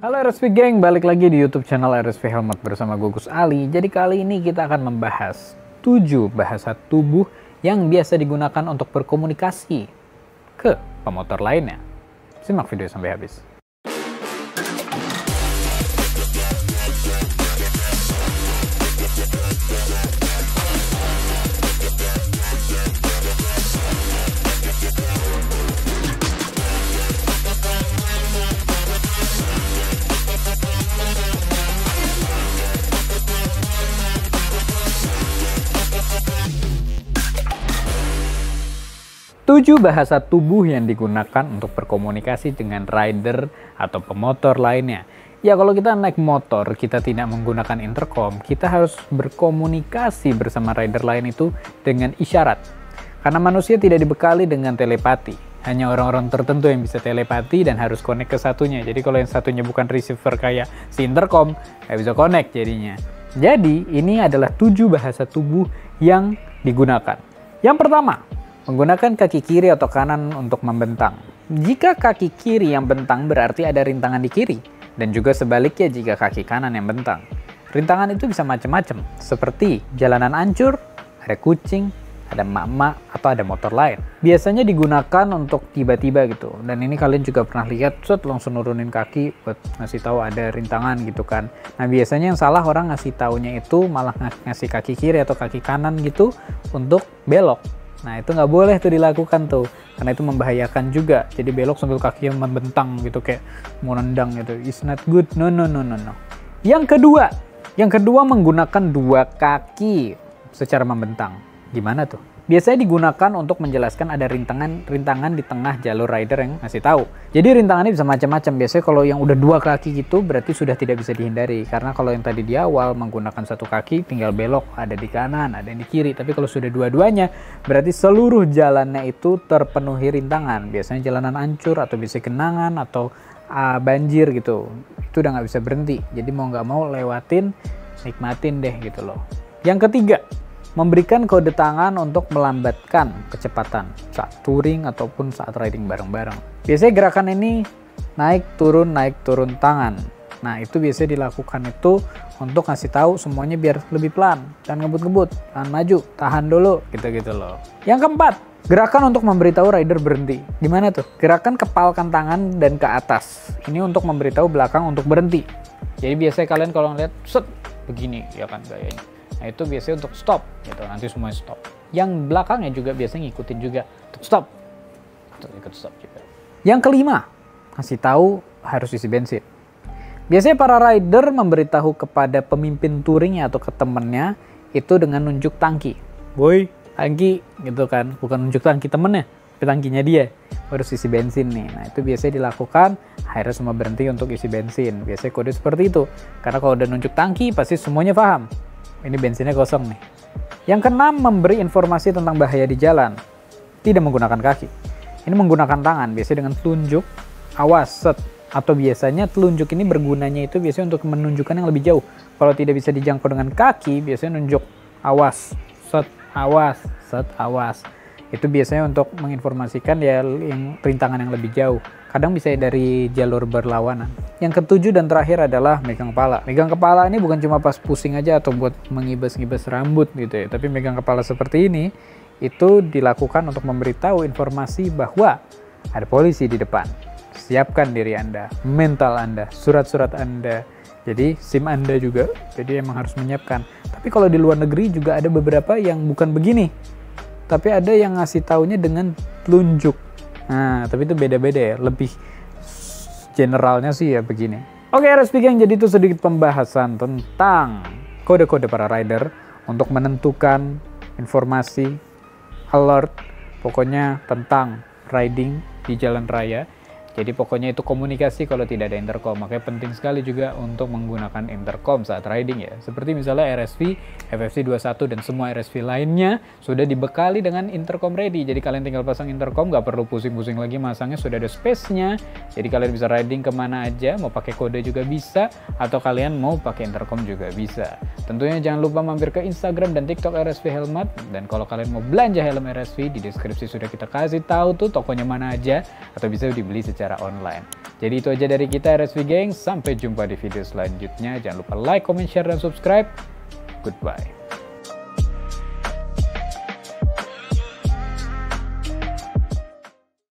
Halo RSV Gang, balik lagi di YouTube channel RSV Helmet bersama Gugus Ali. Jadi kali ini kita akan membahas 7 bahasa tubuh yang biasa digunakan untuk berkomunikasi ke pemotor lainnya. Simak video sampai habis. Tujuh bahasa tubuh yang digunakan untuk berkomunikasi dengan rider atau pemotor lainnya. Ya kalau kita naik motor, kita tidak menggunakan intercom, kita harus berkomunikasi bersama rider lain itu dengan isyarat. Karena manusia tidak dibekali dengan telepati. Hanya orang-orang tertentu yang bisa telepati dan harus connect ke satunya. Jadi kalau yang satunya bukan receiver kayak si intercom, nggak bisa connect jadinya. Jadi ini adalah 7 bahasa tubuh yang digunakan. Yang pertama, menggunakan kaki kiri atau kanan untuk membentang. Jika kaki kiri yang bentang berarti ada rintangan di kiri. Dan juga sebaliknya jika kaki kanan yang bentang. Rintangan itu bisa macam-macam. Seperti jalanan hancur, ada kucing, ada emak-emak, atau ada motor lain. Biasanya digunakan untuk tiba-tiba gitu. Dan ini kalian juga pernah lihat, langsung nurunin kaki buat ngasih tahu ada rintangan gitu kan. Nah biasanya yang salah orang ngasih taunya itu malah ngasih kaki kiri atau kaki kanan gitu untuk belok. Nah itu nggak boleh tuh dilakukan tuh, karena itu membahayakan juga. Jadi belok sambil kaki yang membentang gitu, kayak mau nendang gitu. It's not good, no. Yang kedua menggunakan 2 kaki secara membentang. Gimana tuh? Biasanya digunakan untuk menjelaskan ada rintangan di tengah jalur rider yang ngasih tahu. Jadi rintangannya bisa macam-macam. Biasanya kalau yang udah 2 kaki gitu berarti sudah tidak bisa dihindari. Karena kalau yang tadi di awal menggunakan 1 kaki tinggal belok, ada di kanan, ada yang di kiri. Tapi kalau sudah dua-duanya berarti seluruh jalannya itu terpenuhi rintangan. Biasanya jalanan hancur atau bisa genangan atau banjir gitu. Itu udah nggak bisa berhenti. Jadi mau nggak mau lewatin, nikmatin deh gitu loh. Yang ketiga, memberikan kode tangan untuk melambatkan kecepatan saat touring ataupun saat riding bareng-bareng. Biasanya gerakan ini naik turun tangan. Nah itu biasanya dilakukan itu untuk ngasih tahu semuanya biar lebih pelan dan ngebut-ngebut, tahan maju, tahan dulu, gitu-gitu loh. Yang keempat, gerakan untuk memberitahu rider berhenti. Gimana tuh? Gerakan kepalkan tangan dan ke atas. Ini untuk memberitahu belakang untuk berhenti. Jadi biasanya kalian kalau ngeliat begini ya kan gayanya. Nah itu biasanya untuk stop gitu, nanti semuanya stop. Yang belakangnya juga biasanya ngikutin juga untuk stop. Untuk ikut stop juga. Yang kelima, kasih tahu harus isi bensin. Biasanya para rider memberitahu kepada pemimpin touringnya atau ke temennya itu dengan nunjuk tangki. Boy, tangki gitu kan, bukan nunjuk tangki temennya, tapi tangkinya dia. Harus isi bensin nih. Nah itu biasanya dilakukan, akhirnya semua berhenti untuk isi bensin. Biasanya kode seperti itu. Karena kalau udah nunjuk tangki pasti semuanya paham. Ini bensinnya kosong nih. Yang keenam, memberi informasi tentang bahaya di jalan. Tidak menggunakan kaki. Ini menggunakan tangan, biasanya dengan telunjuk, awas, set. Atau biasanya telunjuk ini bergunanya itu biasanya untuk menunjukkan yang lebih jauh. Kalau tidak bisa dijangkau dengan kaki, biasanya nunjuk, awas, set, awas, set, awas. Itu biasanya untuk menginformasikan ya yang rintangan yang lebih jauh. Kadang bisa dari jalur berlawanan. Yang ketujuh dan terakhir adalah megang kepala. Megang kepala ini bukan cuma pas pusing aja atau buat mengibas-ngibas rambut gitu ya. Tapi megang kepala seperti ini, itu dilakukan untuk memberitahu informasi bahwa ada polisi di depan. Siapkan diri Anda, mental Anda, surat-surat Anda. Jadi SIM Anda juga, jadi emang harus menyiapkan. Tapi kalau di luar negeri juga ada beberapa yang bukan begini. Tapi ada yang ngasih taunya dengan telunjuk. Nah, tapi itu beda-beda ya. Lebih generalnya sih ya begini. Oke, RSV Gang, jadi itu sedikit pembahasan tentang kode-kode para rider untuk menentukan informasi, alert, pokoknya tentang riding di jalan raya. Jadi pokoknya itu komunikasi kalau tidak ada intercom. Makanya penting sekali juga untuk menggunakan intercom saat riding ya. Seperti misalnya RSV, FFC 21 dan semua RSV lainnya sudah dibekali dengan intercom ready. Jadi kalian tinggal pasang intercom, nggak perlu pusing-pusing lagi masangnya, sudah ada space-nya. Jadi kalian bisa riding kemana aja, mau pakai kode juga bisa, atau kalian mau pakai intercom juga bisa. Tentunya jangan lupa mampir ke Instagram dan TikTok RSV Helmet. Dan kalau kalian mau belanja helm RSV, di deskripsi sudah kita kasih tahu tuh tokonya mana aja, atau bisa dibeli secara secara online. Jadi itu aja dari kita RSV Gang, sampai jumpa di video selanjutnya. Jangan lupa like, comment, share, dan subscribe. Goodbye.